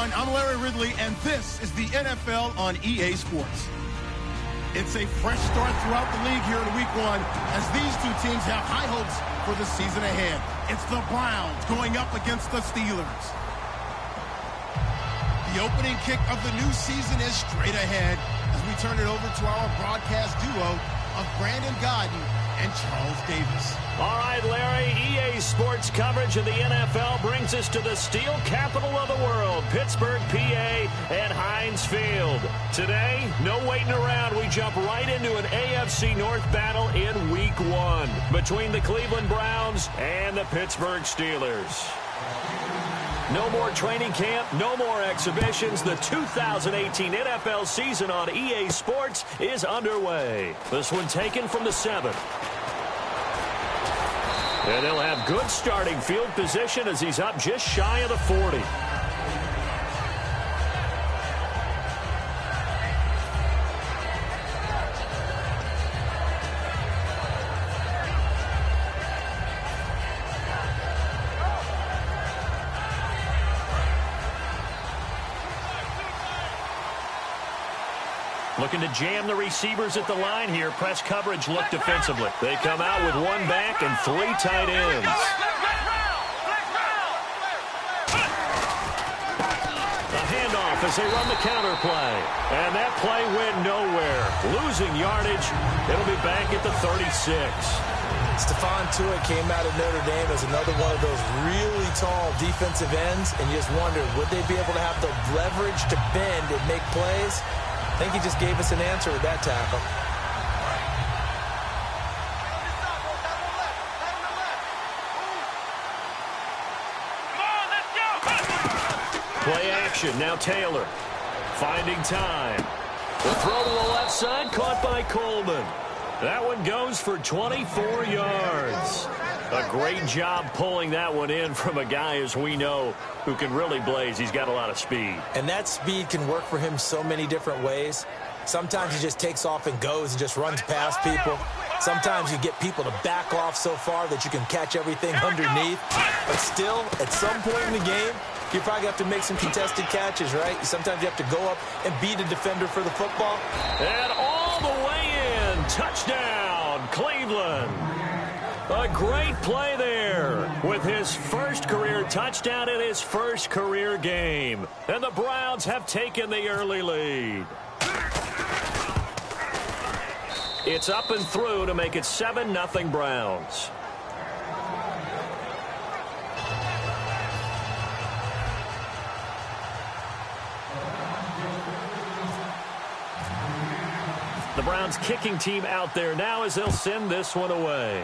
everyone. I'm Larry Ridley, and this is the NFL on EA Sports. It's a fresh start throughout the league here in Week 1 as these two teams have high hopes for the season ahead. It's the Browns going up against the Steelers. The opening kick of the new season is straight ahead as we turn it over to our broadcast duo of Brandon Godden and Charles Davis. All right, Larry, EA Sports coverage of the NFL brings us to the steel capital of the world, Pittsburgh, PA, at Heinz Field. Today, no waiting around. We jump right into an AFC North battle in Week 1 between the Cleveland Browns and the Pittsburgh Steelers. No more training camp, no more exhibitions. The 2018 NFL season on EA Sports is underway. This one taken from the 7. And they'll have good starting field position as he's up just shy of the 40. Looking to jam the receivers at the line here. Press coverage look defensively. They come out with one back and 3 tight ends. A handoff as they run the counter play. And that play went nowhere. Losing yardage. It'll be back at the 36. Stephon Tuitt came out of Notre Dame as another one of those really tall defensive ends, and you just wondered, would they be able to have the leverage to bend and make plays? I think he just gave us an answer with that tackle. Play action. Now Taylor finding time. The throw to the left side, caught by Coleman. That one goes for 24 yards. A great job pulling that one in from a guy, as we know, who can really blaze. He's got a lot of speed. And that speed can work for him so many different ways. Sometimes he just takes off and goes and just runs past people. Sometimes you get people to back off so far that you can catch everything underneath. But still, at some point in the game, you probably have to make some contested catches, right? Sometimes you have to go up and beat a defender for the football. And all the way in. Touchdown, Cleveland. A great play there with his first career touchdown in his first career game. And the Browns have taken the early lead. It's up and through to make it 7-0 Browns. The Browns kicking team out there now as they'll send this one away.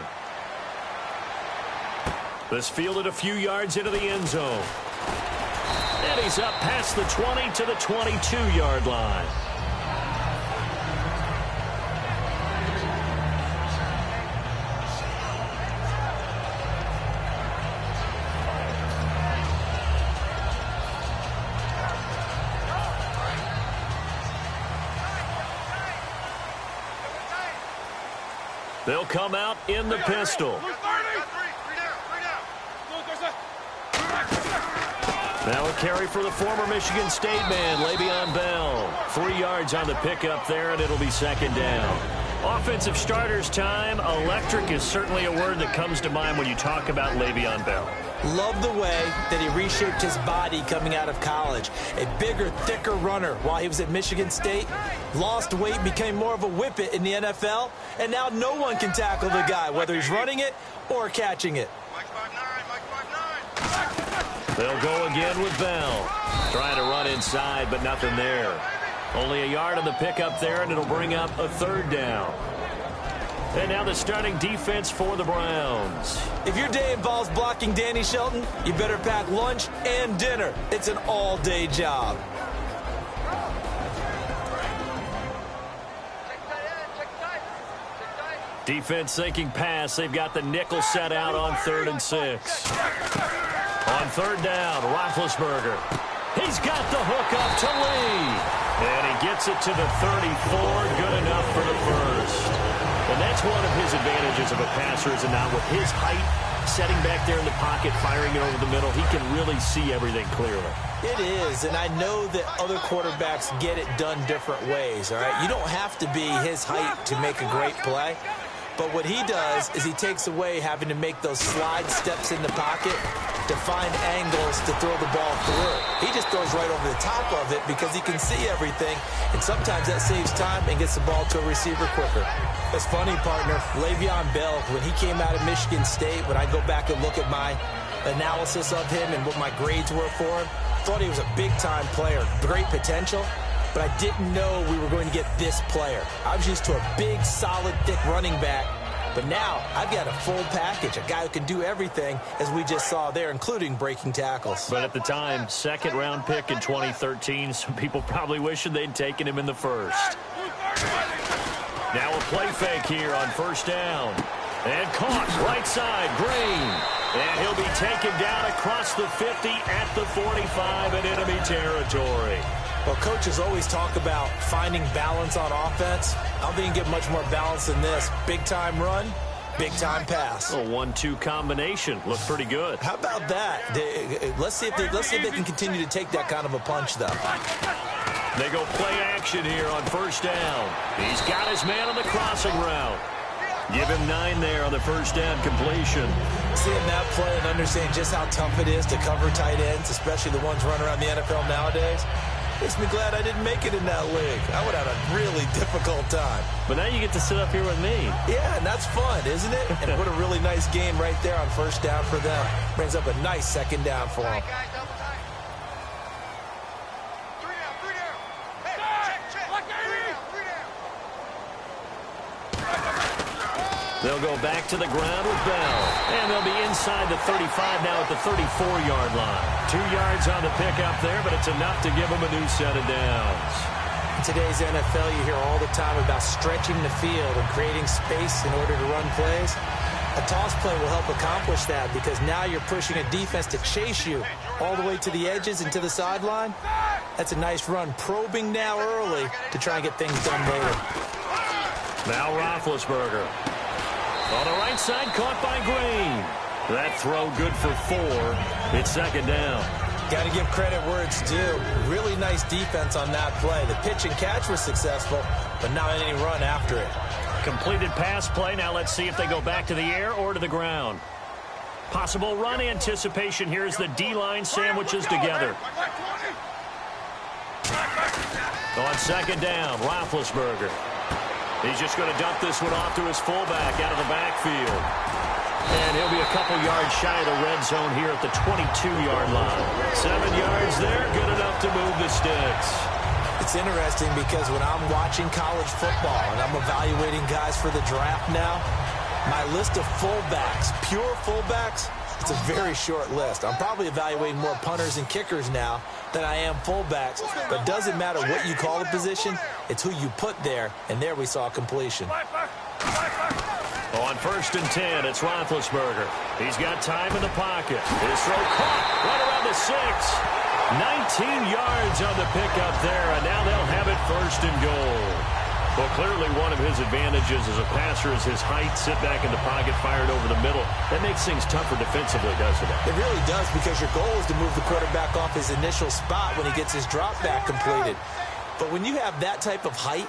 This fielded a few yards into the end zone. And he's up past the 20 to the 22-yard line. They'll come out in the pistol. Now a carry for the former Michigan State man, Le'Veon Bell. 3 yards on the pickup there, and it'll be 2nd down. Offensive starters time. Electric is certainly a word that comes to mind when you talk about Le'Veon Bell. Love the way that he reshaped his body coming out of college. A bigger, thicker runner while he was at Michigan State. Lost weight, became more of a whippet in the NFL, and now no one can tackle the guy, whether he's running it or catching it. They'll go again with Bell. Trying to run inside, but nothing there. Only a yard on the pickup there, and it'll bring up a 3rd down. And now the starting defense for the Browns. If your day involves blocking Danny Shelton, you better pack lunch and dinner. It's an all-day job. Defense thinking pass. They've got the nickel set out on 3rd and 6. On 3rd down, Roethlisberger. He's got the hook up to Lee. And he gets it to the 34. Good enough for the first. And that's one of his advantages of a passer, is not with his height, setting back there in the pocket, firing it over the middle. He can really see everything clearly. It is, and I know that other quarterbacks get it done different ways, all right? You don't have to be his height to make a great play. But what he does is he takes away having to make those slide steps in the pocket to find angles to throw the ball through. He just throws right over the top of it because he can see everything, and sometimes that saves time and gets the ball to a receiver quicker. It's funny, partner, Le'Veon Bell, when he came out of Michigan State, when I go back and look at my analysis of him and what my grades were for him, thought he was a big-time player, great potential. But I didn't know we were going to get this player. I was used to a big, solid, thick running back. But now I've got a full package, a guy who can do everything, as we just saw there, including breaking tackles. But at the time, second-round pick in 2013, some people probably wishing they'd taken him in the first. Now a play fake here on first down. And caught right side, Green. And he'll be taken down across the 50 at the 45 in enemy territory. Well, coaches always talk about finding balance on offense. I don't think you can get much more balance than this. Big-time run, big-time pass. A 1-2 combination. Looked pretty good. How about that? Let's see if they can continue to take that kind of a punch, though. They go play action here on first down. He's got his man on the crossing route. Give him 9 there on the first down completion. Seeing that play and understanding just how tough it is to cover tight ends, especially the ones running around the NFL nowadays, makes me glad I didn't make it in that league. I would have had a really difficult time. But now you get to sit up here with me. Yeah, and that's fun, isn't it? And what a really nice game right there on first down for them. Brings up a nice second down for them. They'll go back to the ground with Bell. And they'll be inside the 35 now at the 34-yard line. 2 yards on the pickup there, but it's enough to give them a new set of downs. In today's NFL, you hear all the time about stretching the field and creating space in order to run plays. A toss play will help accomplish that because now you're pushing a defense to chase you all the way to the edges and to the sideline. That's a nice run, probing now early to try and get things done later. Now Roethlisberger. On the right side, caught by Green. That throw good for 4. It's second down. Got to give credit where it's due. Really nice defense on that play. The pitch and catch was successful, but not any run after it. Completed pass play. Now let's see if they go back to the air or to the ground. Possible run anticipation here as the D-line sandwiches together. On second down, Roethlisberger. He's just going to dump this one off to his fullback out of the backfield. And he'll be a couple yards shy of the red zone here at the 22-yard line. 7 yards there, good enough to move the sticks. It's interesting because when I'm watching college football and I'm evaluating guys for the draft now, my list of fullbacks, pure fullbacks, it's a very short list. I'm probably evaluating more punters and kickers now than I am fullbacks, but it doesn't matter what you call the position, it's who you put there, and there we saw completion. On first and 10, it's Roethlisberger. He's got time in the pocket. His throw caught right around the 6. 19 yards on the pickup there, and now they'll have it first and goal. Well, clearly one of his advantages as a passer is his height, sit back in the pocket, fired over the middle. That makes things tougher defensively, doesn't it? It really does, because your goal is to move the quarterback off his initial spot when he gets his drop back completed. But when you have that type of height,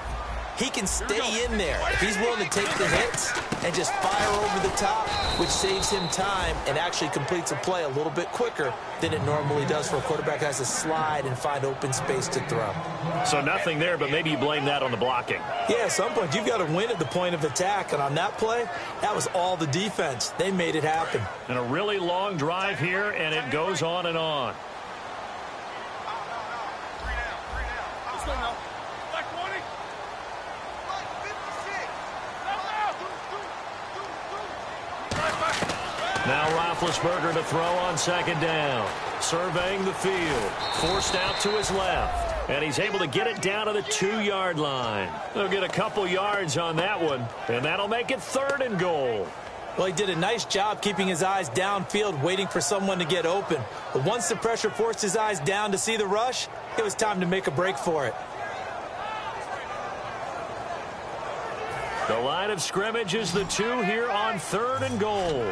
he can stay in there if he's willing to take the hits and just fire over the top, which saves him time and actually completes a play a little bit quicker than it normally does for a quarterback who has to slide and find open space to throw. So nothing there, but maybe you blame that on the blocking. Yeah, at some point you've got to win at the point of attack, and on that play, that was all the defense. They made it happen. And a really long drive here, and it goes on and on. Now Roethlisberger to throw on second down. Surveying the field. Forced out to his left. And he's able to get it down to the 2-yard line. They'll get a couple yards on that one. And that'll make it third and goal. Well, he did a nice job keeping his eyes downfield, waiting for someone to get open. But once the pressure forced his eyes down to see the rush, it was time to make a break for it. The line of scrimmage is the 2 here on 3rd and goal.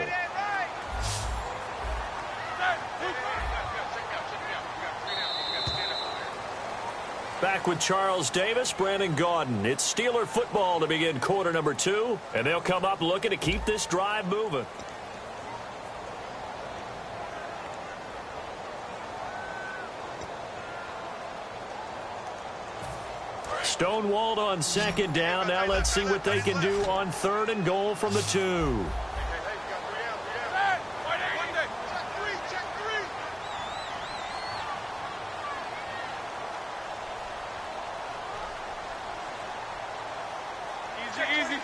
Back with Charles Davis, Brandon Gaudin. It's Steeler football to begin quarter number 2, and they'll come up looking to keep this drive moving. Stonewalled on 2nd down. Now let's see what they can do on 3rd and goal from the 2. Easy.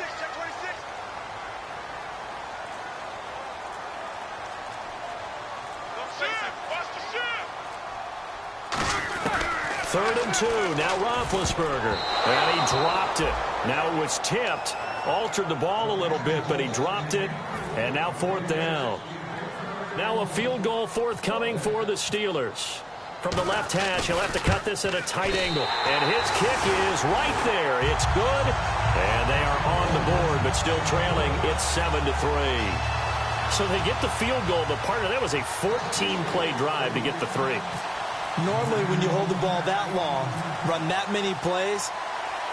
3rd and 2. Now Roethlisberger. And he dropped it. Now it was tipped. Altered the ball a little bit, but he dropped it. And now 4th down. Now a field goal forthcoming for the Steelers. From the left hash, he'll have to cut this at a tight angle. And his kick is right there. It's good. And they are on the board, but still trailing. It's 7-3. So they get the field goal. The partner, that was a 14-play drive to get the 3. Normally, when you hold the ball that long, run that many plays,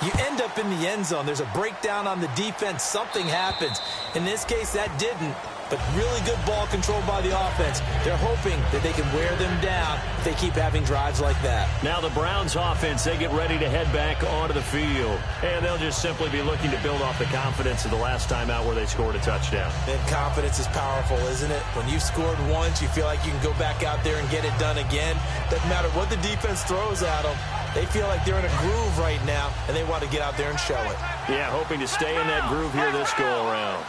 you end up in the end zone. There's a breakdown on the defense. Something happens. In this case, that didn't. But really good ball control by the offense. They're hoping that they can wear them down if they keep having drives like that. Now the Browns offense, they get ready to head back onto the field. And they'll just simply be looking to build off the confidence of the last time out where they scored a touchdown. And confidence is powerful, isn't it? When you've scored once, you feel like you can go back out there and get it done again. Doesn't matter what the defense throws at them. They feel like they're in a groove right now, and they want to get out there and show it. Yeah, hoping to stay in that groove here this go-around.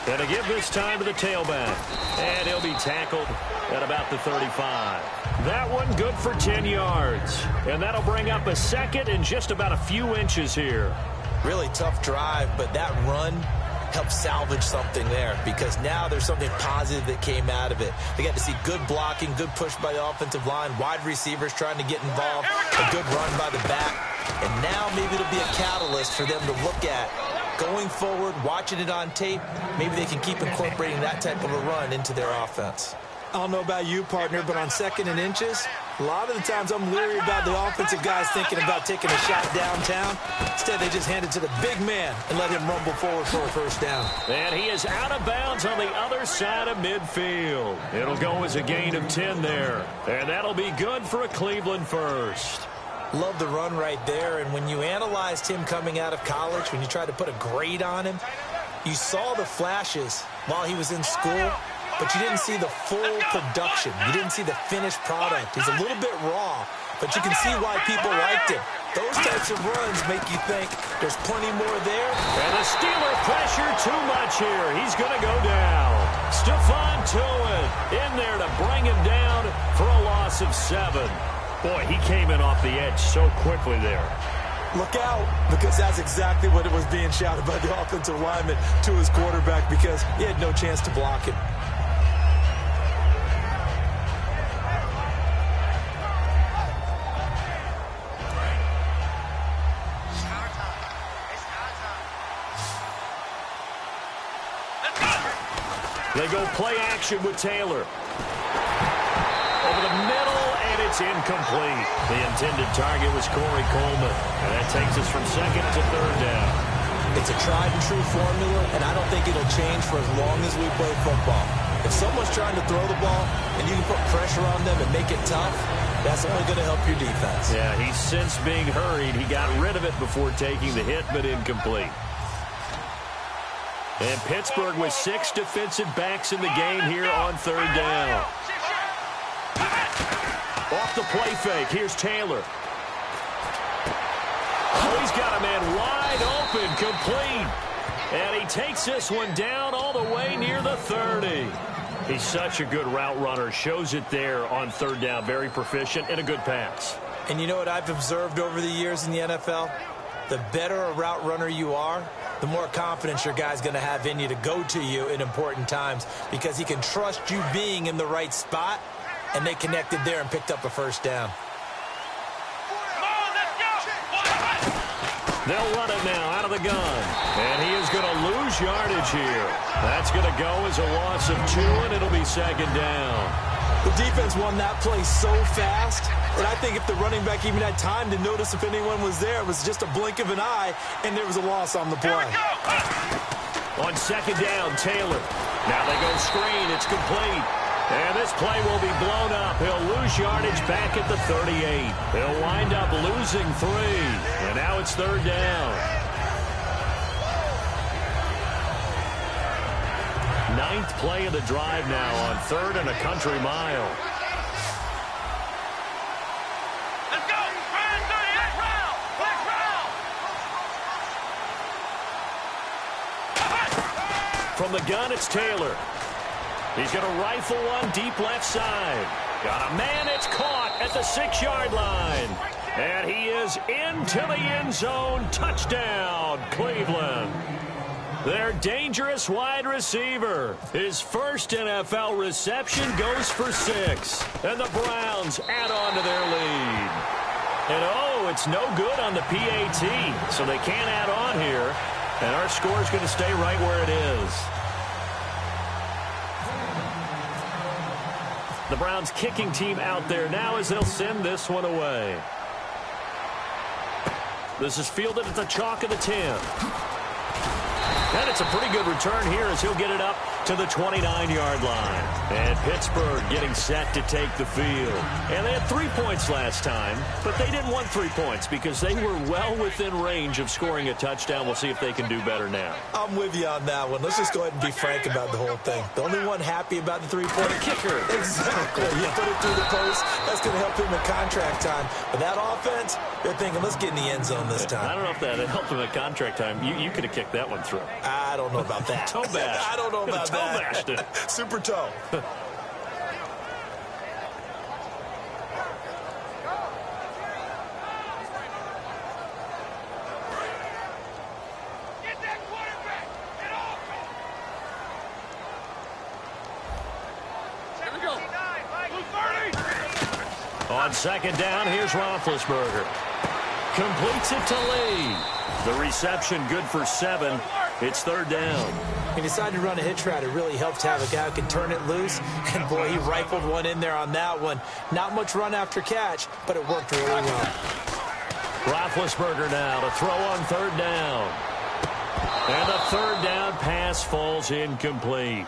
And to give this time to the tailback. And he'll be tackled at about the 35. That one good for 10 yards. And that'll bring up a 2nd and just about a few inches here. Really tough drive, but that run helped salvage something there because now there's something positive that came out of it. They got to see good blocking, good push by the offensive line, wide receivers trying to get involved, a good run by the back. And now maybe it'll be a catalyst for them to look at going forward, watching it on tape. Maybe they can keep incorporating that type of a run into their offense. I don't know about you, partner, but on 2nd and inches, a lot of the times I'm leery about the offensive guys thinking about taking a shot downtown. Instead, they just hand it to the big man and let him rumble forward for a 1st down. And he is out of bounds on the other side of midfield. It'll go as a gain of 10 there. And that'll be good for a Cleveland 1st. Love the run right there. And when you analyzed him coming out of college, when you tried to put a grade on him, you saw the flashes while he was in school, but you didn't see the full production. You didn't see the finished product. He's a little bit raw, but you can see why people liked him. Those types of runs make you think there's plenty more there. And the Steeler pressure too much here. He's going to go down. Stephon Tuitt in there to bring him down for a loss of 7. Boy, he came in off the edge so quickly there. Look out, because that's exactly what it was being shouted by the offensive lineman to his quarterback because he had no chance to block it. They go play action with Taylor. Over the middle, and it's incomplete. The intended target was Corey Coleman. And that takes us from 2nd to 3rd down. It's a tried-and-true formula, and I don't think it'll change for as long as we play football. If someone's trying to throw the ball, and you can put pressure on them and make it tough, that's only going to help your defense. Yeah, he's since being hurried. He got rid of it before taking the hit, but incomplete. And Pittsburgh with 6 defensive backs in the game here on 3rd down. Off the play fake, here's Taylor. Oh, he's got a man wide open, complete. And he takes this one down all the way near the 30. He's such a good route runner. Shows it there on 3rd down. Very proficient and a good pass. And you know what I've observed over the years in the NFL? The better a route runner you are, the more confidence your guy's going to have in you to go to you in important times because he can trust you being in the right spot, and they connected there and picked up a first down. They'll run it now out of the gun. And he is going to lose yardage here. That's going to go as a loss of 2, and it'll be second down. The defense won that play so fast that I think if the running back even had time to notice if anyone was there, it was just a blink of an eye, and there was a loss on the play. On second down, Taylor. Now they go screen. It's complete. And this play will be blown up. He'll lose yardage back at the 38. He'll wind up losing 3. And now it's third down. 9th play of the drive now on 3rd and a country mile. Let's go. Run, 38, round. Quick round. From the gun, it's Taylor. He's going to rifle one deep left side. Got a man. It's caught at the 6-yard line. And he is into the end zone. Touchdown, Cleveland. Their dangerous wide receiver. His first NFL reception goes for 6. And the Browns add on to their lead. And oh, it's no good on the PAT. So they can't add on here. And our score is going to stay right where it is. The Browns kicking team out there now as they'll send this one away. This is fielded at the chalk of the 10. And it's a pretty good return here as he'll get it up to the 29-yard line. And Pittsburgh getting set to take the field. And they had 3 points last time, but they didn't want 3 points because they were well within range of scoring a touchdown. We'll see if they can do better now. I'm with you on that one. Let's just go ahead and be frank about the whole thing. The only one happy about the 3-point kicker. Exactly. You put it through the post. That's going to help him in contract time. But that offense, they're thinking, let's get in the end zone this time. I don't know if that helped him at contract time. You could have kicked that one through. I don't know about that. Toe bash. I don't know about toe that. Bashed it. Super toe. On second down, here's Roethlisberger. Completes it to Lee. The reception good for 7. It's third down. He decided to run a hitch route. It really helped to have a guy who can turn it loose. And, boy, he rifled one in there on that one. Not much run after catch, but it worked really well. Roethlisberger now to throw on third down. And the third down pass falls incomplete.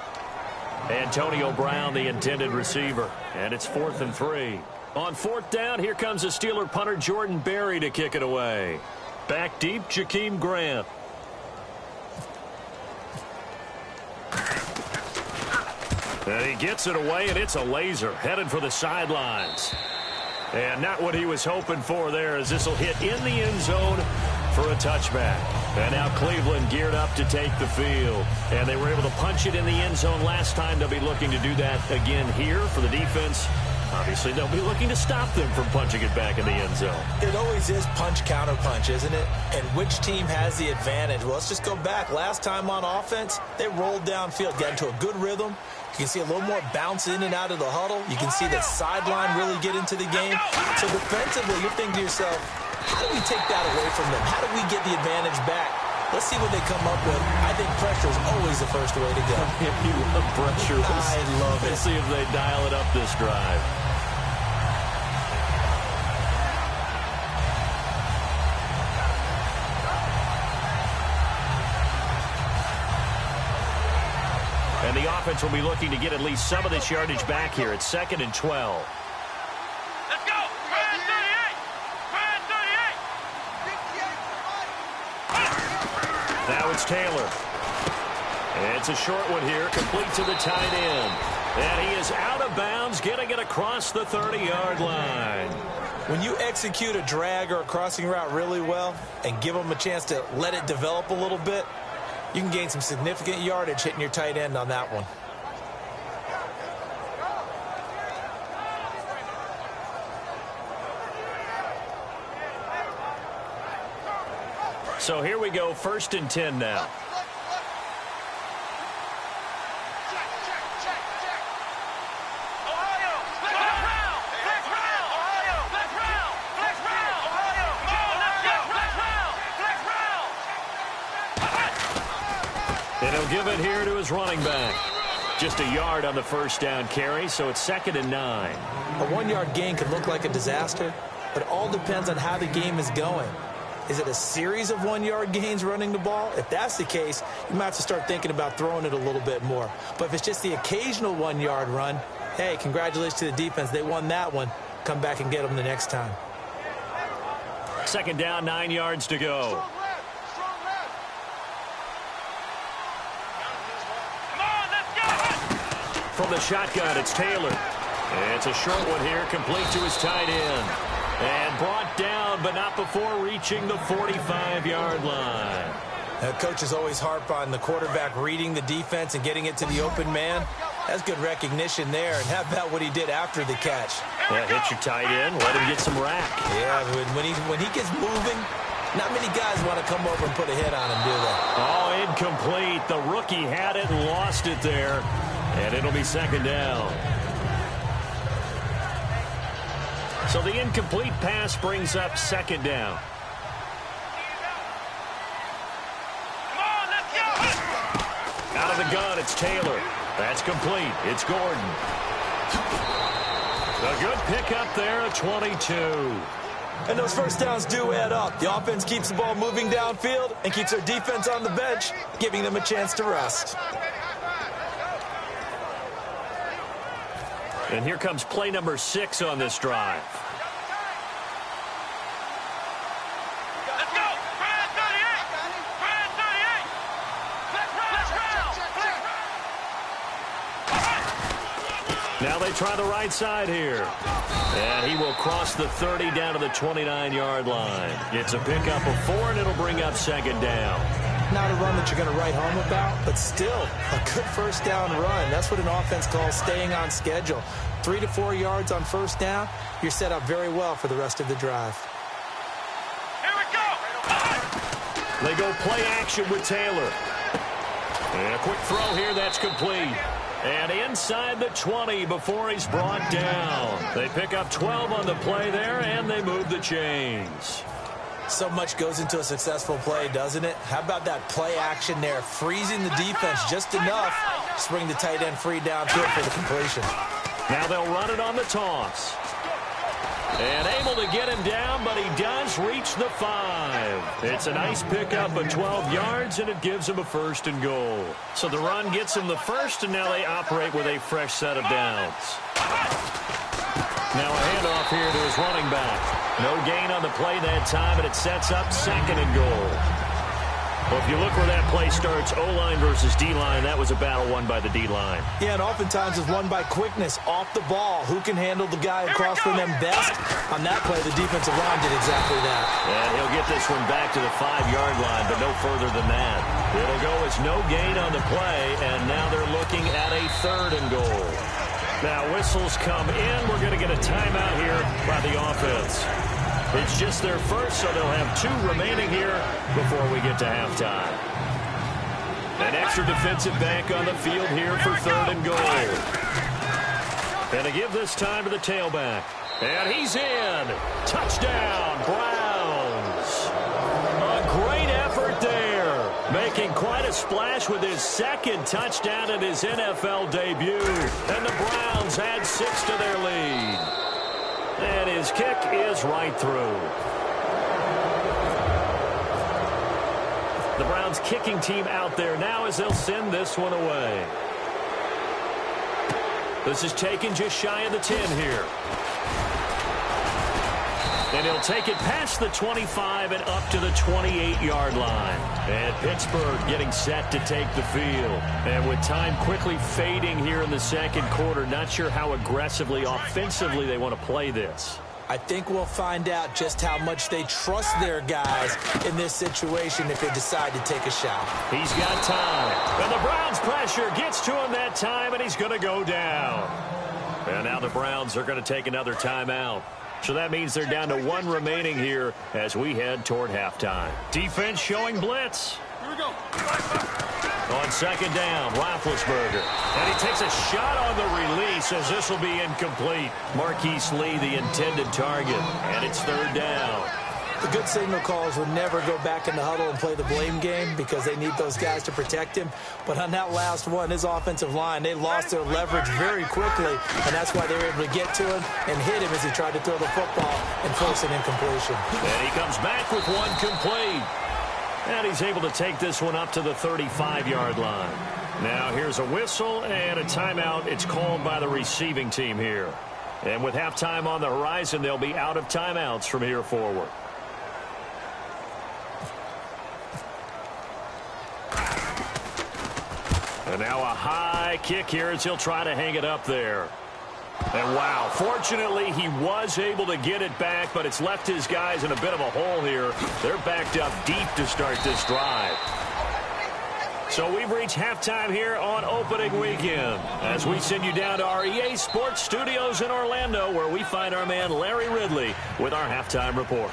Antonio Brown, the intended receiver. And it's 4th and 3. On 4th down, here comes the Steeler punter Jordan Berry to kick it away. Back deep, Jakeem Grant. And he gets it away, and it's a laser headed for the sidelines. And not what he was hoping for there, as this will hit in the end zone for a touchback. And now Cleveland geared up to take the field. And they were able to punch it in the end zone last time. They'll be looking to do that again here for the defense. Obviously, they'll be looking to stop them from punching it back in the end zone. It always is punch-counter-punch, isn't it? And which team has the advantage? Well, let's just go back. Last time on offense, they rolled downfield, got into a good rhythm. You can see a little more bounce in and out of the huddle. You can see the sideline really get into the game. So defensively, you're thinking to yourself, how do we take that away from them? How do we get the advantage back? Let's see what they come up with. I think pressure is always the first way to go. You love pressure. I love it. Let's see if they dial it up this drive. And the offense will be looking to get at least some of this yardage back here. It's 2nd and 12. Let's go. Run 38. Run 38. Now it's Taylor. And it's a short one here, complete to the tight end. And he is out of bounds, getting it across the 30-yard line. When you execute a drag or a crossing route really well and give them a chance to let it develop a little bit, you can gain some significant yardage hitting your tight end on that one. So here we go, 1st and 10 now. And he'll give it here to his running back. Just a yard on the 1st down carry, so it's 2nd and 9. A 1-yard gain could look like a disaster, but it all depends on how the game is going. Is it a series of 1-yard gains running the ball? If that's the case, you might have to start thinking about throwing it a little bit more. But if it's just the occasional 1-yard run, hey, congratulations to the defense. They won that one. Come back and get them the next time. 2nd down, 9 yards to go. From the shotgun, it's Taylor. And it's a short one here, complete to his tight end. And brought down, but not before reaching the 45-yard line. Coaches always harp on the quarterback reading the defense and getting it to the open man. That's good recognition there. And how about what he did after the catch? Yeah, hit your tight end, let him get some rack. Yeah, when he gets moving, not many guys want to come over and put a hit on him, do they? Oh, incomplete. The rookie had it and lost it there. And it'll be 2nd down. So the incomplete pass brings up 2nd down. Out of the gun, it's Taylor. That's complete. It's Gordon. A good pickup there at 22. And those 1st downs do add up. The offense keeps the ball moving downfield and keeps their defense on the bench, giving them a chance to rest. And here comes play number 6 on this drive. Let's go! Brand 38! Brand 38! Let's Now they try the right side here. And he will cross the 30 down to the 29-yard line. It's a pickup of 4, and it'll bring up 2nd down. Not a run that you're going to write home about, but still a good 1st down run. That's what an offense calls staying on schedule. 3 to 4 yards on 1st down, you're set up very well for the rest of the drive. Here we go! They go play action with Taylor. And a quick throw here, that's complete. And inside the 20 before he's brought down. They pick up 12 on the play there, and they move the chains. So much goes into a successful play, doesn't it? How about that play action there, freezing the defense just enough to bring the tight end free downfield for the completion. Now they'll run it on the toss. And able to get him down, but he does reach the 5. It's a nice pickup of 12 yards, and it gives him a 1st and goal. So the run gets him the 1st, and now they operate with a fresh set of downs. Now a handoff here to his running back. No gain on the play that time, and it sets up 2nd and goal. Well, if you look where that play starts, O-line versus D-line, that was a battle won by the D-line. Yeah, and oftentimes it's won by quickness, off the ball. Who can handle the guy across from them best? On that play, the defensive line did exactly that. And he'll get this one back to the 5-yard line, but no further than that. It'll go as no gain on the play, and now they're looking at a 3rd and goal. Now whistles come in. We're going to get a timeout here by the offense. It's just their first, so they'll have 2 remaining here before we get to halftime. An extra defensive back on the field here for 3rd and goal. And to give this time to the tailback. And he's in. Touchdown, Browns. A great effort there. Making quite a splash with his 2nd touchdown in his NFL debut. And the Browns add 6 to their lead. And his kick is right through. The Browns kicking team out there now as they'll send this one away. This is taken just shy of the 10 here. And he'll take it past the 25 and up to the 28-yard line. And Pittsburgh getting set to take the field. And with time quickly fading here in the 2nd quarter, not sure how aggressively, offensively they want to play this. I think we'll find out just how much they trust their guys in this situation if they decide to take a shot. He's got time. And the Browns pressure gets to him that time, and he's going to go down. And now the Browns are going to take another timeout. So that means they're down to 1 remaining here as we head toward halftime. Defense showing blitz. Here we go. On second down, Roethlisberger. And he takes a shot on the release as this will be incomplete. Marquise Lee, the intended target. And it's third down. The good signal callers would never go back in the huddle and play the blame game because they need those guys to protect him. But on that last one, his offensive line, they lost their leverage very quickly, and that's why they were able to get to him and hit him as he tried to throw the football and force an incompletion. And he comes back with one complete. And he's able to take this one up to the 35-yard line. Now here's a whistle and a timeout. It's called by the receiving team here. And with halftime on the horizon, they'll be out of timeouts from here forward. And now a high kick here as he'll try to hang it up there. And wow, fortunately he was able to get it back, but it's left his guys in a bit of a hole here. They're backed up deep to start this drive. So we've reached halftime here on opening weekend as we send you down to our EA Sports Studios in Orlando, where we find our man Larry Ridley with our halftime report.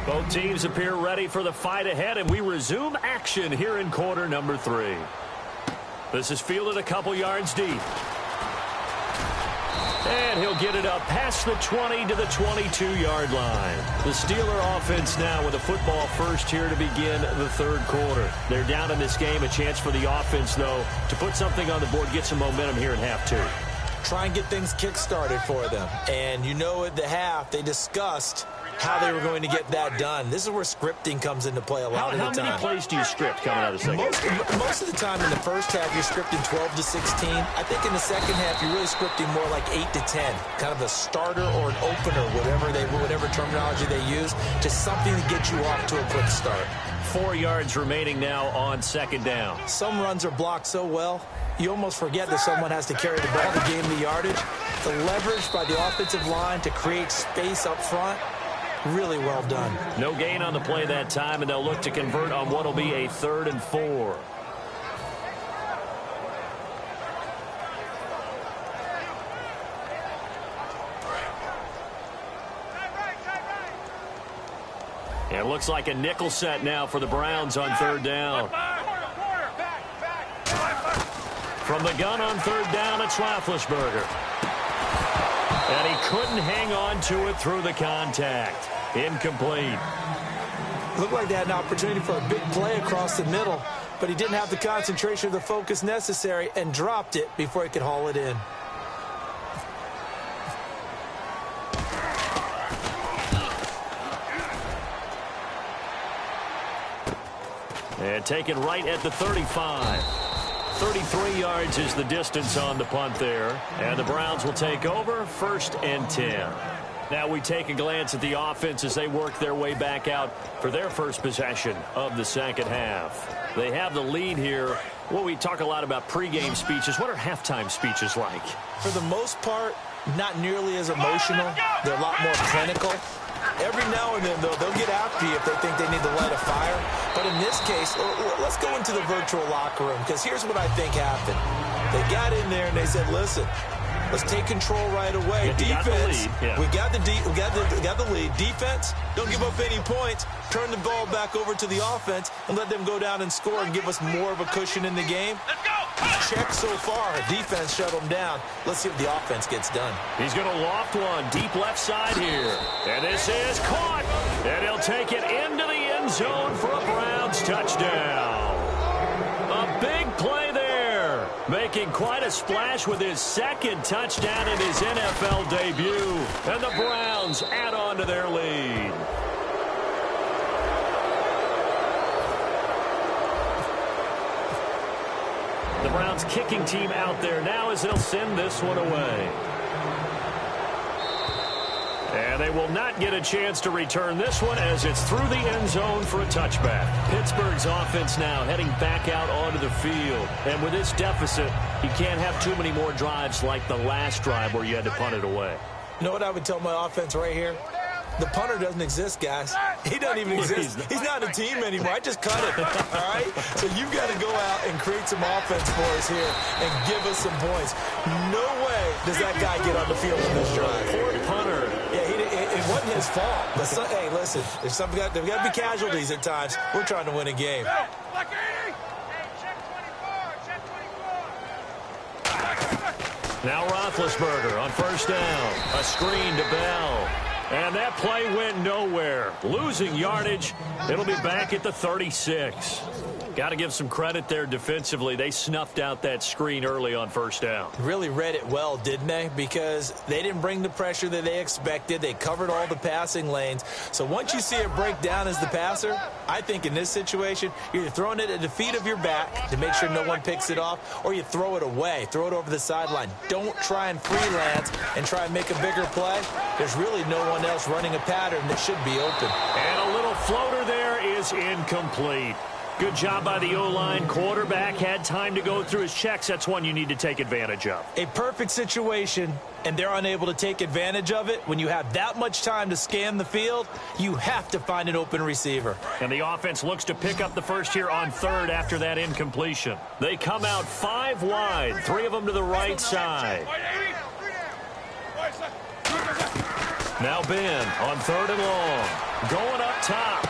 Both teams appear ready for the fight ahead, and we resume action here in quarter number 3. This is fielded a couple yards deep. And he'll get it up past the 20 to the 22-yard line. The Steeler offense now with a football first here to begin the third quarter. They're down in this game. A chance for the offense, though, to put something on the board, get some momentum here in half 2. Try and get things kick-started for them. And you know at the half, they discussed how they were going to get that done. This is where scripting comes into play a lot of the time. How many plays do you script coming out of the second? Most of the time in the first half, you're scripting 12 to 16. I think in the second half, you're really scripting more like 8 to 10. Kind of a starter or an opener, whatever terminology they use, just something to get you off to a quick start. 4 yards remaining now on second down. Some runs are blocked so well, you almost forget that someone has to carry the ball to gain the yardage. The leverage by the offensive line to create space up front, really well done. No gain on the play that time, and they'll look to convert on what will be a 3rd and 4. It looks like a nickel set now for the Browns on 3rd down. From the gun on 3rd down, it's Roethlisberger. And he couldn't hang on to it through the contact. Incomplete. Looked like they had an opportunity for a big play across the middle, but he didn't have the concentration or the focus necessary and dropped it before he could haul it in. And taken right at the 35. 33 yards is the distance on the punt there. And the Browns will take over 1st and 10. Now we take a glance at the offense as they work their way back out for their first possession of the second half. They have the lead here. Well, we talk a lot about pregame speeches. What are halftime speeches like? For the most part, not nearly as emotional. They're a lot more clinical. Every now and then, though, they'll get after you if they think they need to light a fire. But in this case, let's go into the virtual locker room, because here's what I think happened. They got in there and they said, listen, let's take control right away. Defense, we got the lead. Defense, don't give up any points. Turn the ball back over to the offense and let them go down and score and give us more of a cushion in the game. Let's go! Check so far. Defense shut them down. Let's see if the offense gets done. He's going to loft one deep left side here. And this is caught. And he'll take it into the end zone for a Browns touchdown. A big play there. Making quite a splash with his 2nd touchdown in his NFL debut. And the Browns add on to their lead. The Browns kicking team out there now as they'll send this one away. And they will not get a chance to return this one as it's through the end zone for a touchback. Pittsburgh's offense now heading back out onto the field. And with this deficit, you can't have too many more drives like the last drive where you had to punt it away. You know what I would tell my offense right here? The punter doesn't exist, guys. He doesn't even exist. He's not a team anymore. I just cut it, all right? So you've got to go out and create some offense for us here and give us some points. No way does that guy get on the field in this drive. Poor punter. Yeah, it wasn't his fault. But hey, listen, there's got to be casualties at times. We're trying to win a game. Now Roethlisberger on first down. A screen to Bell. And that play went nowhere. Losing yardage. It'll be back at the 36. Got to give some credit there defensively. They snuffed out that screen early on first down. Really read it well, didn't they? Because they didn't bring the pressure that they expected. They covered all the passing lanes. So once you see it break down as the passer, I think in this situation, you're either throwing it at the feet of your back to make sure no one picks it off, or you throw it away. Throw it over the sideline. Don't try and freelance and try and make a bigger play. There's really no one else running a pattern that should be open. And a little floater there is incomplete. Good job by the O-line. Quarterback had time to go through his checks. That's one you need to take advantage of. A perfect situation, and they're unable to take advantage of it. When you have that much time to scan the field, you have to find an open receiver. And the offense looks to pick up the first here on third after that incompletion. They come out 5 wide, 3 of them to the right side. Now Ben on third and long. Going up top.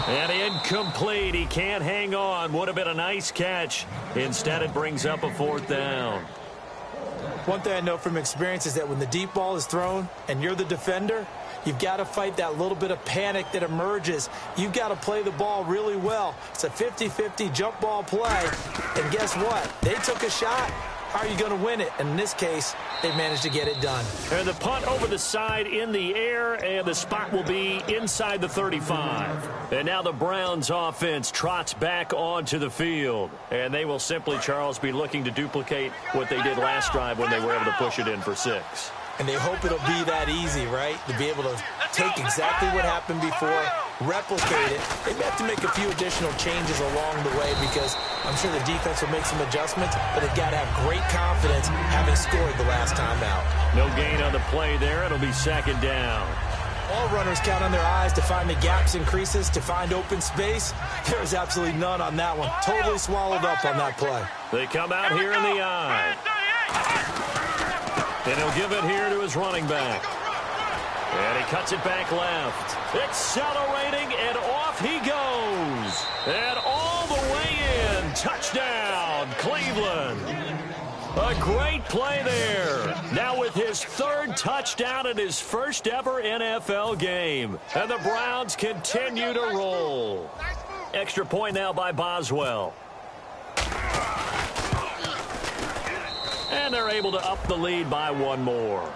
And incomplete. He can't hang on. Would have been a nice catch. Instead, it brings up a fourth down. One thing I know from experience is that when the deep ball is thrown and you're the defender, you've got to fight that little bit of panic that emerges. You've got to play the ball really well. It's a 50-50 jump ball play. And guess what? They took a shot. How are you going to win it? And in this case, they managed to get it done. And the punt over the side in the air, and the spot will be inside the 35. And now the Browns offense trots back onto the field. And they will simply, Charles, be looking to duplicate what they did last drive when they were able to push it in for 6. And they hope it'll be that easy, right? To be able to take exactly what happened before, replicate it. They may have to make a few additional changes along the way because I'm sure the defense will make some adjustments, but they've got to have great confidence having scored the last time out. No gain on the play there. It'll be second down. All runners count on their eyes to find the gaps and creases, to find open space. There's absolutely none on that one. Totally swallowed up on that play. They come out here in the eye. And he'll give it here to his running back. And he cuts it back left. Accelerating, and off he goes. And all the way in. Touchdown, Cleveland. A great play there. Now with his 3rd touchdown in his first ever NFL game. And the Browns continue to roll. Extra point now by Boswell. And they're able to up the lead by 1 more.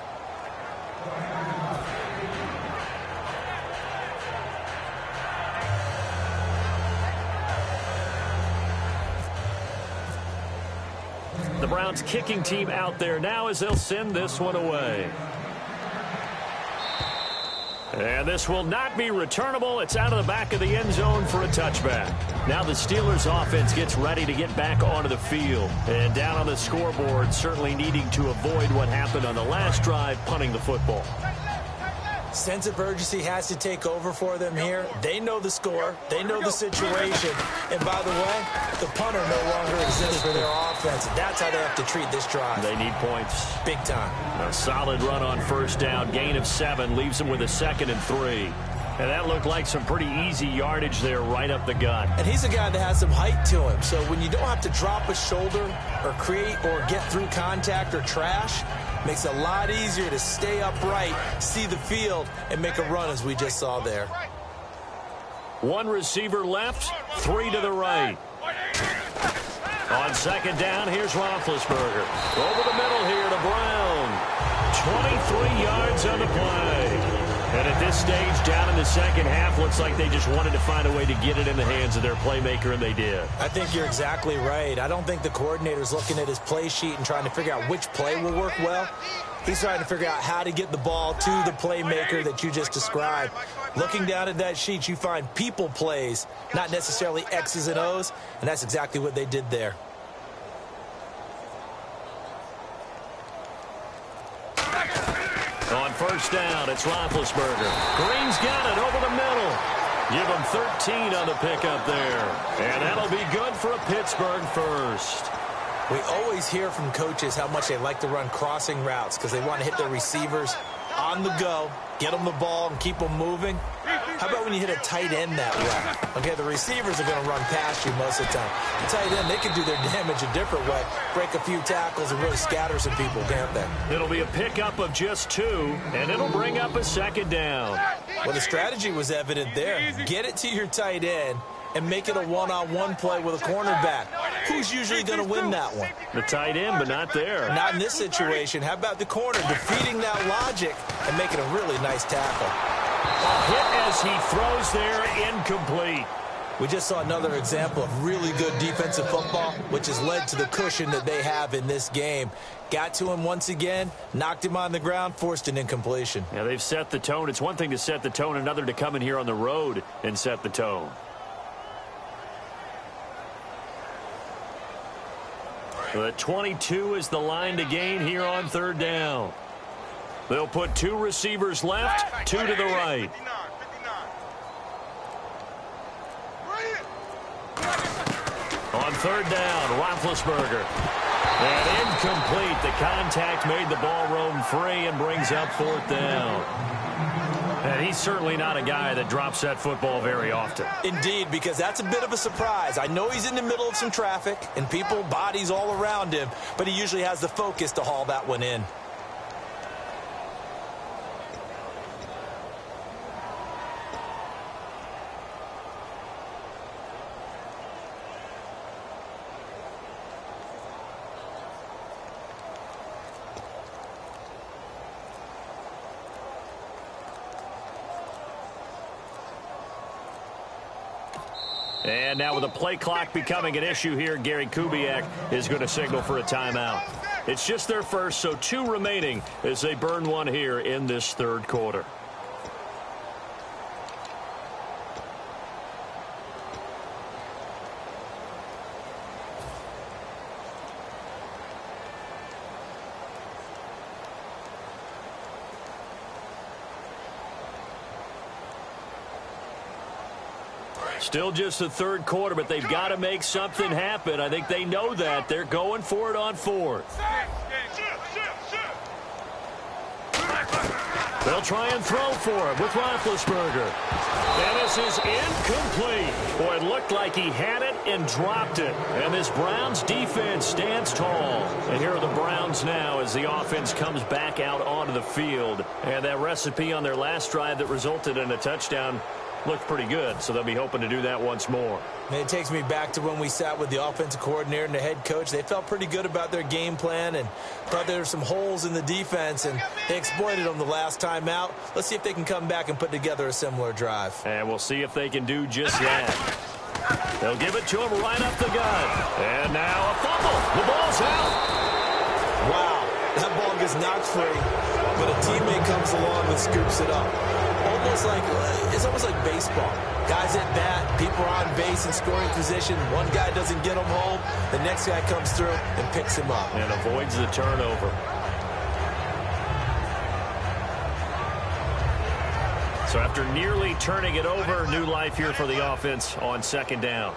The Browns kicking team out there now as they'll send this one away. And this will not be returnable. It's out of the back of the end zone for a touchback. Now the Steelers offense gets ready to get back onto the field. And down on the scoreboard, certainly needing to avoid what happened on the last drive, punting the football. Sense of urgency has to take over for them here. They know the score. They know the situation. And by the way, the punter no longer exists for their offense. That's how they have to treat this drive. They need points. Big time. A solid run on first down. Gain of 7. Leaves them with a 2nd and 3. And that looked like some pretty easy yardage there right up the gut. And he's a guy that has some height to him. So when you don't have to drop a shoulder or create or get through contact or trash, makes it a lot easier to stay upright, see the field, and make a run as we just saw there. 1 receiver left, 3 to the right. On second down, here's Roethlisberger. Over the middle here to Brown. 23 yards on the play. And at this stage, down in the second half, looks like they just wanted to find a way to get it in the hands of their playmaker, and they did. I think you're exactly right. I don't think the coordinator's looking at his play sheet and trying to figure out which play will work well. He's trying to figure out how to get the ball to the playmaker that you just described. Looking down at that sheet, you find people plays, not necessarily X's and O's, and that's exactly what they did there. On first first down. It's Roethlisberger. Green's got it over the middle. Give him 13 on the pickup there. And that'll be good for a Pittsburgh first. We always hear from coaches how much they like to run crossing routes because they want to hit their receivers on the go, get them the ball, and keep them moving. How about when you hit a tight end that way? Okay, the receivers are going to run past you most of the time. The tight end, they can do their damage a different way, break a few tackles and really scatter some people, can't they? It'll be a pickup of just 2, and it'll bring up a second down. Well, the strategy was evident there. Get it to your tight end and make it a one-on-one play with a cornerback. Who's usually going to win that one? The tight end, but not there. Not in this situation. How about the corner defeating that logic and making a really nice tackle? A hit as he throws there, incomplete. We just saw another example of really good defensive football, which has led to the cushion that they have in this game. Got to him once again, knocked him on the ground, forced an incompletion. Yeah, they've set the tone. It's one thing to set the tone, another to come in here on the road and set the tone. The 22 is the line to gain here on third down. They'll put 2 receivers left, 2 to the right. On third down, Roethlisberger. And incomplete. The contact made the ball roam free and brings up fourth down. And he's certainly not a guy that drops that football very often. Indeed, because that's a bit of a surprise. I know he's in the middle of some traffic and people, bodies all around him, but he usually has the focus to haul that one in. And now with the play clock becoming an issue here, Gary Kubiak is going to signal for a timeout. It's just their first, so 2 remaining as they burn one here in this third quarter. Still just the third quarter, but they've got to make something happen. I think they know that. They're going for it on fourth. They'll try and throw for it with Roethlisberger. And this is incomplete. Boy, it looked like he had it and dropped it. And this Browns defense stands tall. And here are the Browns now as the offense comes back out onto the field. And that recipe on their last drive that resulted in a touchdown looked pretty good, so they'll be hoping to do that once more. And it takes me back to when we sat with the offensive coordinator and the head coach. They felt pretty good about their game plan and thought there were some holes in the defense, and they exploited them the last time out. Let's see if they can come back and put together a similar drive. And we'll see if they can do just that. They'll give it to him right up the gut. And now a fumble. The ball's out. Wow, that ball gets knocked free, but a teammate comes along and scoops it up. It's almost like baseball. Guys at bat, people are on base in scoring position. One guy doesn't get him home. The next guy comes through and picks him up. And avoids the turnover. So after nearly turning it over, new life here for the offense on second down.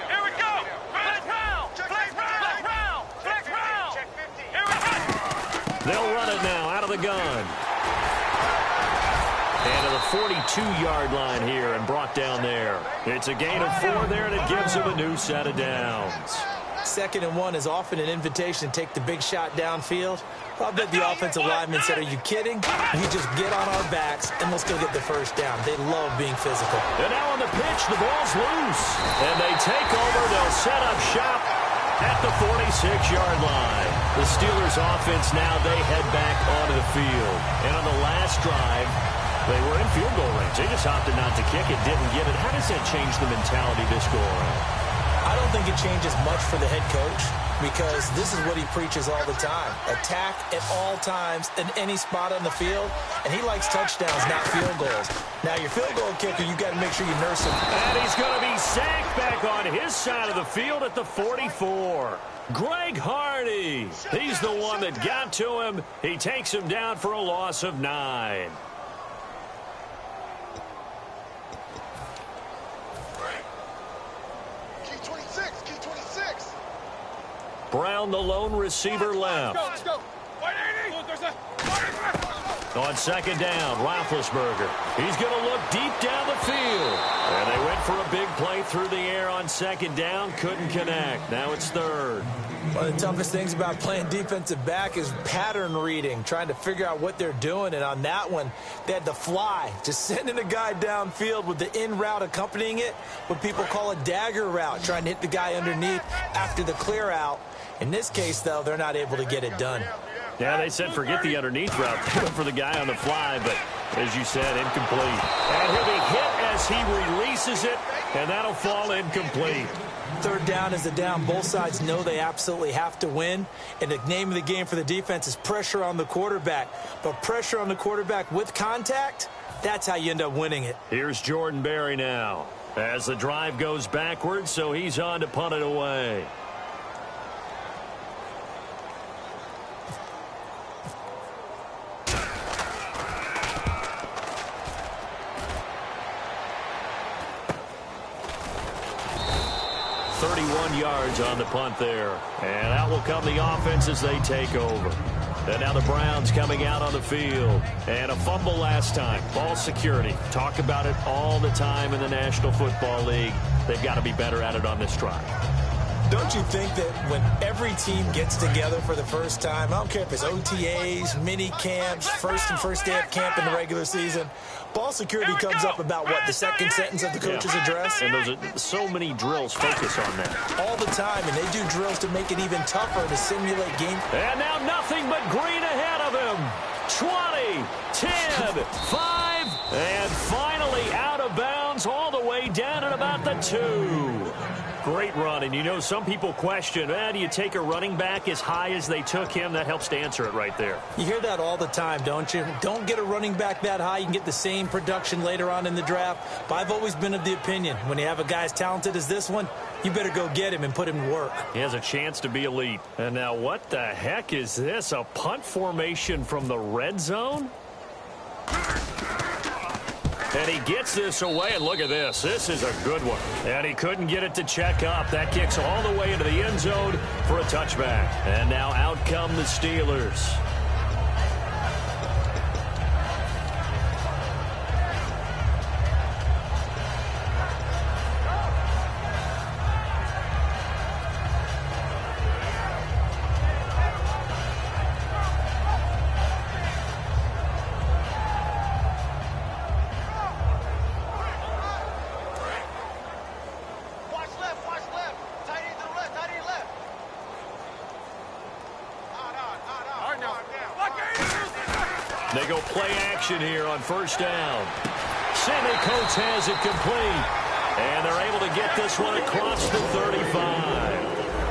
Here we go. Flex round. Flex round. Flex round. Here we go. They'll run it now out of the gun. And to the 42-yard line here and brought down there. It's a gain of 4 there, and it gives them a new set of downs. 2nd and 1 is often an invitation to take the big shot downfield. I bet the offensive lineman said, are you kidding? We just get on our backs, and let's go get the first down. They love being physical. And now on the pitch, the ball's loose. And they take over. They'll set up shop at the 46-yard line. The Steelers' offense now, they head back onto the field. And on the last drive, they were in field goal range. They just opted not to kick it, didn't get it. How does that change the mentality this go around? I don't think it changes much for the head coach because this is what he preaches all the time. Attack at all times in any spot on the field, and he likes touchdowns, not field goals. Now, your field goal kicker, you got to make sure you nurse him. And he's going to be sacked back on his side of the field at the 44. Greg Hardy. He's the one that got to him. He takes him down for a loss of 9. Key 26, key 26. Brown, the lone receiver, left. Let's go. On second down, Roethlisberger. He's going to look deep down the field. And they went for a big play through the air on second down. Couldn't connect. Now it's third. One of the toughest things about playing defensive back is pattern reading, trying to figure out what they're doing. And on that one, they had to fly, just sending a guy downfield with the in route accompanying it, what people call a dagger route, trying to hit the guy underneath after the clear out. In this case, though, they're not able to get it done. Yeah, they said forget the underneath route. They went for the guy on the fly, but as you said, incomplete. And he'll be hit as he releases it, and that'll fall incomplete. Third down is the down. Both sides know they absolutely have to win. And the name of the game for the defense is pressure on the quarterback. But pressure on the quarterback with contact, that's how you end up winning it. Here's Jordan Berry now as the drive goes backwards, so he's on to punt it away. Yards on the punt there. And out will come the offense as they take over. And now the Browns coming out on the field. And a fumble last time. Ball security. Talk about it all the time in the National Football League. They've got to be better at it on this drive. Don't you think that when every team gets together for the first time, I don't care if it's OTAs, mini camps, first day of camp in the regular season, ball security comes up about, what, the second sentence of the coach's address? And those are so many drills focus on that. All the time, and they do drills to make it even tougher to simulate game. And now nothing but green ahead of him. 20, 10, 5, and finally out of bounds all the way down at about the 2. Great run, and you know some people question, do you take a running back as high as they took him? That helps to answer it right there. You hear that all the time, don't you? Don't get a running back that high. You can get the same production later on in the draft. But I've always been of the opinion, when you have a guy as talented as this one, you better go get him and put him to work. He has a chance to be elite. And now what the heck is this? A punt formation from the red zone? And he gets this away, and look at this. This is a good one. And he couldn't get it to check up. That kicks all the way into the end zone for a touchback. And now out come the Steelers. They go play action here on first down. Sammy Coates has it complete. And they're able to get this one across the 35.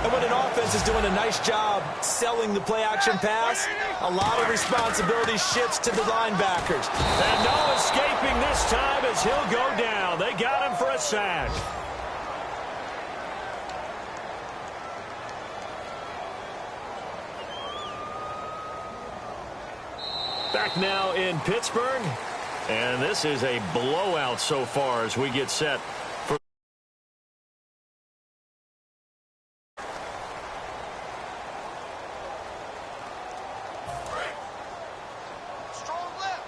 And when an offense is doing a nice job selling the play-action pass, a lot of responsibility shifts to the linebackers. And no escaping this time as he'll go down. They got him for a sack. Back now in Pittsburgh, and this is a blowout so far as we get set for Strong left.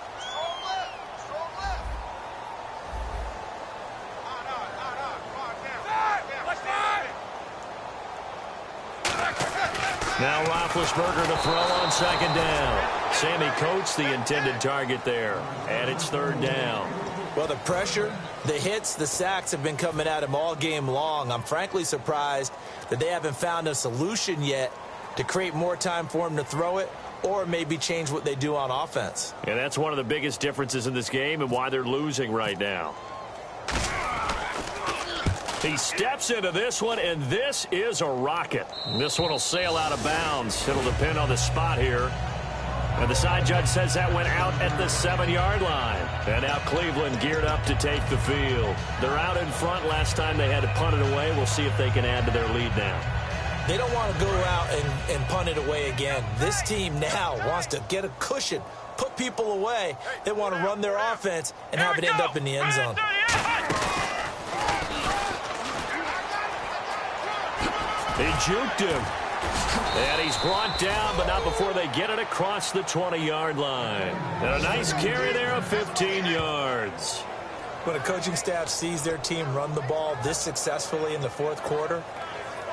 now Roethlisberger to throw on second down. Sammy Coates, the intended target there. And it's third down. Well, the pressure, the hits, the sacks have been coming at him all game long. I'm frankly surprised that they haven't found a solution yet to create more time for him to throw it or maybe change what they do on offense. And that's one of the biggest differences in this game and why they're losing right now. He steps into this one, and this is a rocket. This one will sail out of bounds. It'll depend on the spot here. And the side judge says that went out at the 7-yard line. And now Cleveland geared up to take the field. They're out in front. Last time they had to punt it away. We'll see if they can add to their lead now. They don't want to go out and punt it away again. This team now wants to get a cushion, put people away. They want to run their offense and have it end up in the end zone. He juked him. And he's brought down, but not before they get it across the 20-yard line. And a nice carry there of 15 yards. When a coaching staff sees their team run the ball this successfully in the fourth quarter,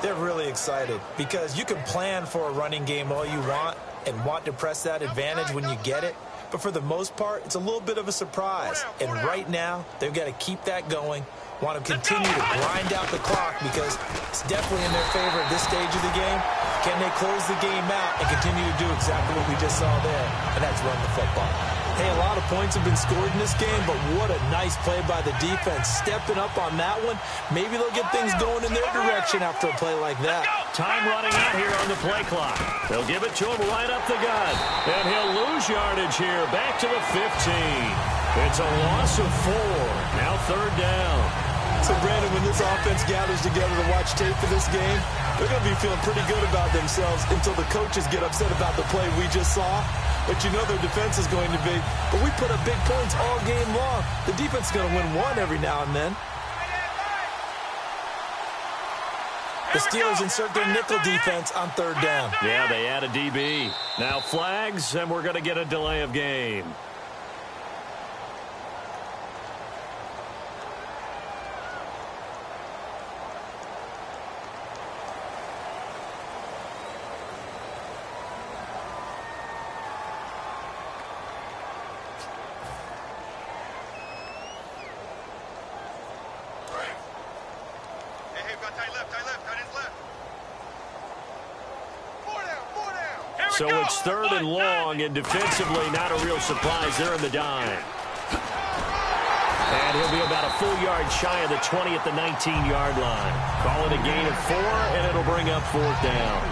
they're really excited because you can plan for a running game all you want and want to press that advantage when you get it. But for the most part, it's a little bit of a surprise. And right now, they've got to keep that going, want to continue to grind out the clock because it's definitely in their favor at this stage of the game. Can they close the game out and continue to do exactly what we just saw there? And that's run the football. Hey, a lot of points have been scored in this game, but what a nice play by the defense. Stepping up on that one. Maybe they'll get things going in their direction after a play like that. Time running out here on the play clock. They'll give it to him right up the gut. And he'll lose yardage here. Back to the 15. It's a loss of 4. Now third down. So, Brandon, when this offense gathers together to watch tape for this game, they're going to be feeling pretty good about themselves until the coaches get upset about the play we just saw. But you know their defense is going to be. But we put up big points all game long. The defense is going to win one every now and then. The Steelers insert their nickel defense on third down. Yeah, they add a DB. Now flags, and we're going to get a delay of game. So it's third and long, and defensively not a real surprise. They're in the dime. And he'll be about a full yard shy of the 20 at the 19-yard line. Call it a gain of 4, and it'll bring up fourth down.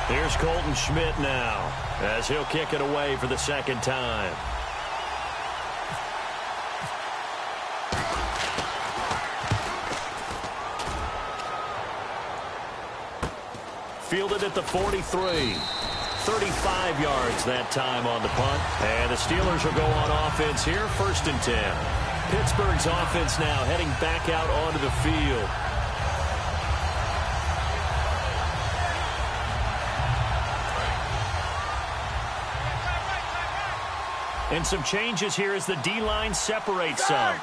Here's Colton Schmidt now, as he'll kick it away for the second time. Fielded at the 43. 35 yards that time on the punt. And the Steelers will go on offense here, first and 10. Pittsburgh's offense now heading back out onto the field. And some changes here as the D-line separates some.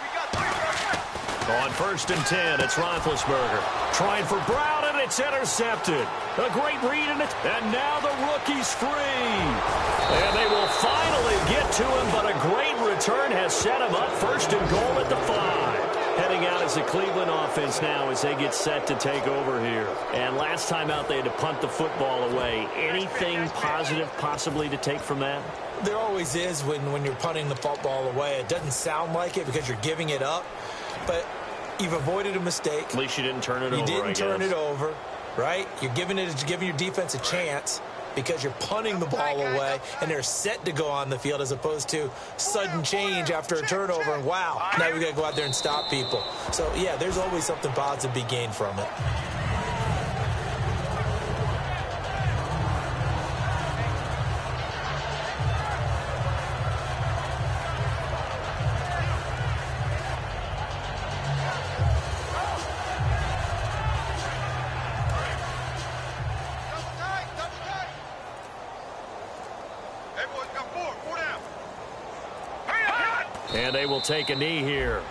On first and 10, it's Roethlisberger. Trying for Brown, and it's intercepted. A great read in it, and now the rookie's free. And they will finally get to him, but a great return has set him up first and goal at the 5. Heading out as the Cleveland offense now as they get set to take over here. And last time out, they had to punt the football away. Anything positive possibly to take from that? There always is when you're punting the football away. It doesn't sound like it because you're giving it up, but you've avoided a mistake. At least you didn't turn it over, You didn't turn it over, right? You're giving your defense a chance because you're punting the ball away, and they're set to go on the field as opposed to sudden change after a turnover, and wow, now we got to go out there and stop people. So, yeah, there's always something positive to be gained from it. And they will take a knee here.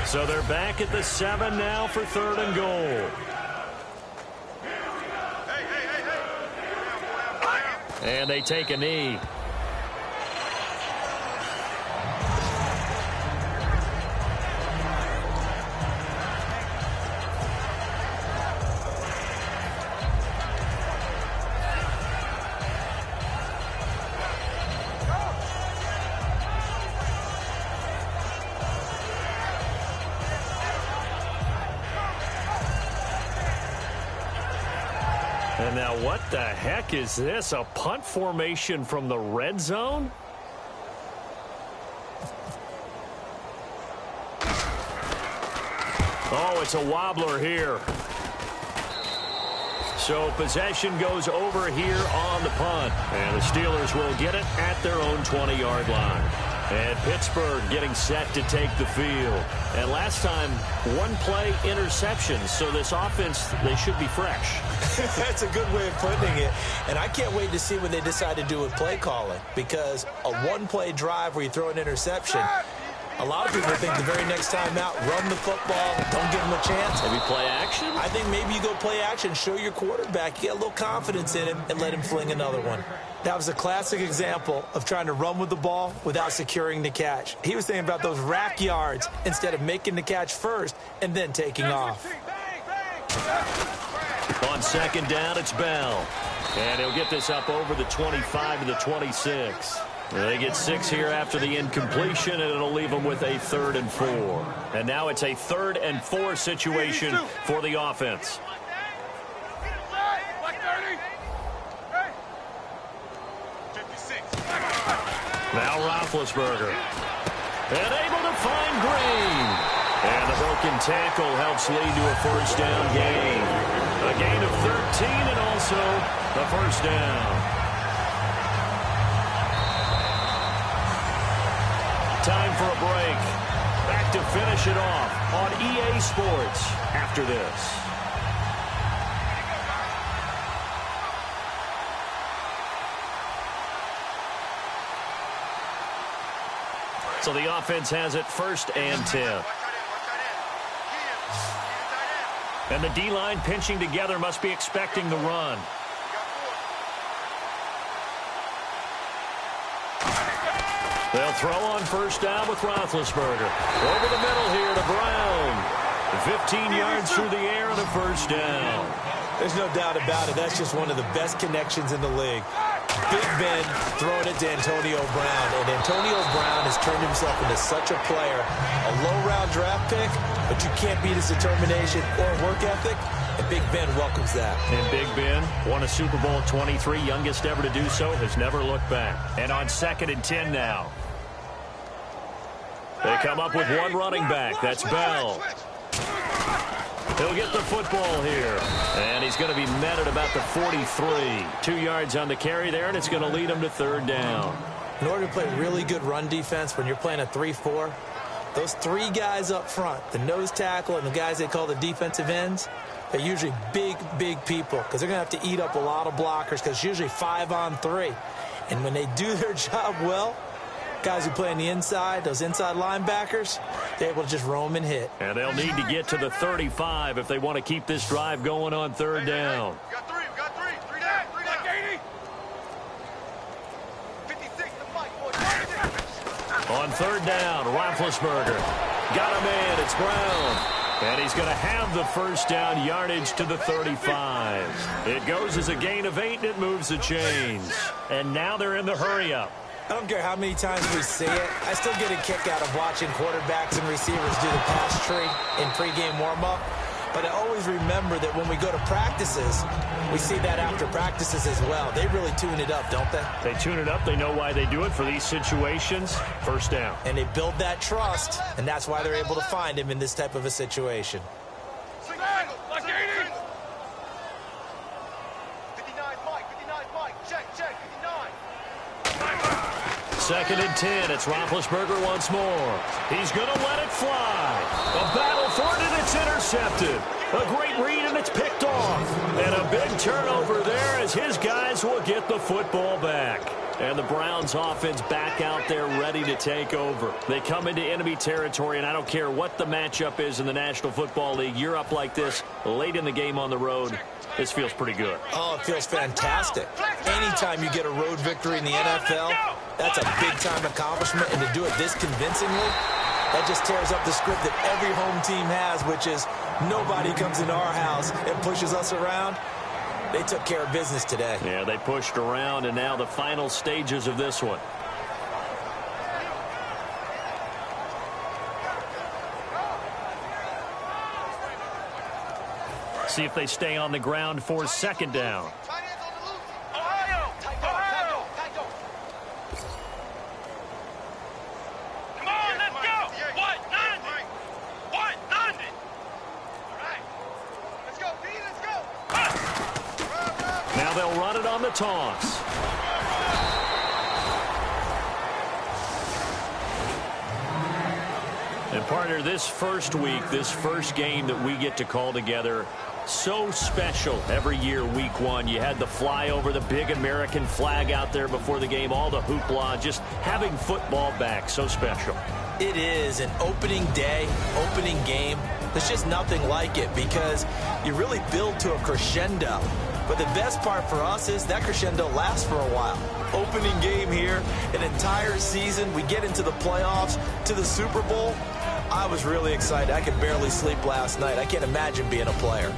So they're back at the 7 now for third and goal. And they take a knee. And now what the heck is this? A punt formation from the red zone? Oh, it's a wobbler here. So possession goes over here on the punt. And the Steelers will get it at their own 20-yard line. And Pittsburgh getting set to take the field. And last time, one play interception. So this offense, they should be fresh. That's a good way of putting it. And I can't wait to see what they decide to do with play calling. Because a one-play drive where you throw an interception, a lot of people think the very next time out, run the football, don't give them a chance. Maybe play action? I think maybe you go play action, show your quarterback, you get a little confidence in him, and let him fling another one. That was a classic example of trying to run with the ball without securing the catch. He was thinking about those rack yards instead of making the catch first and then taking off. On second down, it's Bell. And he'll get this up over the 25 to the 26. They get 6 here after the incompletion, and it'll leave them with a 3rd and 4. And now it's a 3rd and 4 situation for the offense. Now Roethlisberger. And able to find Green. And the broken tackle helps lead to a first down gain. A gain of 13 and also the first down. Time for a break. Back to finish it off on EA Sports after this. So the offense has it 1st and 10. And the D-line pinching together must be expecting the run. They'll throw on first down with Roethlisberger. Over the middle here to Brown. 15 yards through the air and a first down. There's no doubt about it. That's just one of the best connections in the league. Big Ben throwing it to Antonio Brown. And Antonio Brown has turned himself into such a player. A low-round draft pick, but you can't beat his determination or work ethic. And Big Ben welcomes that. And Big Ben won a Super Bowl at 23, youngest ever to do so, has never looked back. And on 2nd and 10 now. They come up with one running back. That's Bell. He'll get the football here. And he's going to be met at about the 43. 2 yards on the carry there, and it's going to lead him to 3rd down. In order to play really good run defense when you're playing a 3-4, those 3 guys up front, the nose tackle and the guys they call the defensive ends, they're usually big, big people because they're going to have to eat up a lot of blockers because it's usually 5 on 3. And when they do their job well, guys who play on the inside, those inside linebackers, they're able to just roam and hit. And they'll need to get to the 35 if they want to keep this drive going on 3rd down. We got 3, we got 3. 3 down, 3 down. 80. 56 to fight, boys. On 3rd down, Roethlisberger. Got a man, it's Brown. And he's going to have the first down yardage to the 35. It goes as a gain of 8, and it moves the chains. And now they're in the hurry-up. I don't care how many times we see it. I still get a kick out of watching quarterbacks and receivers do the pass tree in pregame warm-up. But I always remember that when we go to practices, we see that after practices as well. They really tune it up, don't they? They tune it up. They know why they do it for these situations. First down. And they build that trust, and that's why they're able to find him in this type of a situation. Single, like 80. 59 Mike, 59 Mike. Check, 59. 2nd and 10. It's Roethlisberger once more. He's going to let it fly. A battle for it, and it's intercepted. A great read, and it's picked off. And a big turnover there as his guys will get the football back. And the Browns offense back out there ready to take over. They come into enemy territory, and I don't care what the matchup is in the National Football League. You're up like this late in the game on the road. This feels pretty good. Oh, it feels fantastic. Anytime you get a road victory in the NFL, that's a big-time accomplishment. And to do it this convincingly, that just tears up the script that every home team has, which is nobody comes into our house and pushes us around. They took care of business today. Yeah, they pushed around, and now the final stages of this one. See if they stay on the ground for second down. Ohio! Ohio! Come on, let's go! What? Nothing! What? Nothing! All right. Let's go, B, let's go! Now they'll run it on the toss. And partner, this first week, this first game that we get to call together, so special every year, week one. You had the flyover, the big American flag out there before the game, all the hoopla, just having football back, so special. It is an opening day, opening game. There's just nothing like it because you really build to a crescendo. But the best part for us is that crescendo lasts for a while. Opening game here, an entire season. We get into the playoffs, to the Super Bowl. I was really excited. I could barely sleep last night. I can't imagine being a player.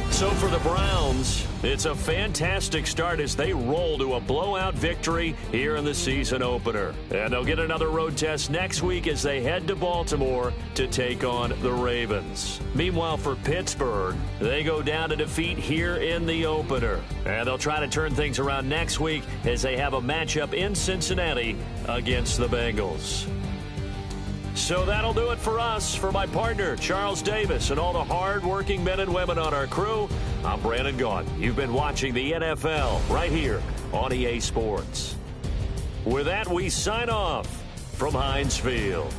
So for the Browns, it's a fantastic start as they roll to a blowout victory here in the season opener. And they'll get another road test next week as they head to Baltimore to take on the Ravens. Meanwhile, for Pittsburgh, they go down to defeat here in the opener. And they'll try to turn things around next week as they have a matchup in Cincinnati against the Bengals. So that'll do it for us. For my partner, Charles Davis, and all the hard-working men and women on our crew, I'm Brandon Gaughan. You've been watching the NFL right here on EA Sports. With that, we sign off from Heinz Field.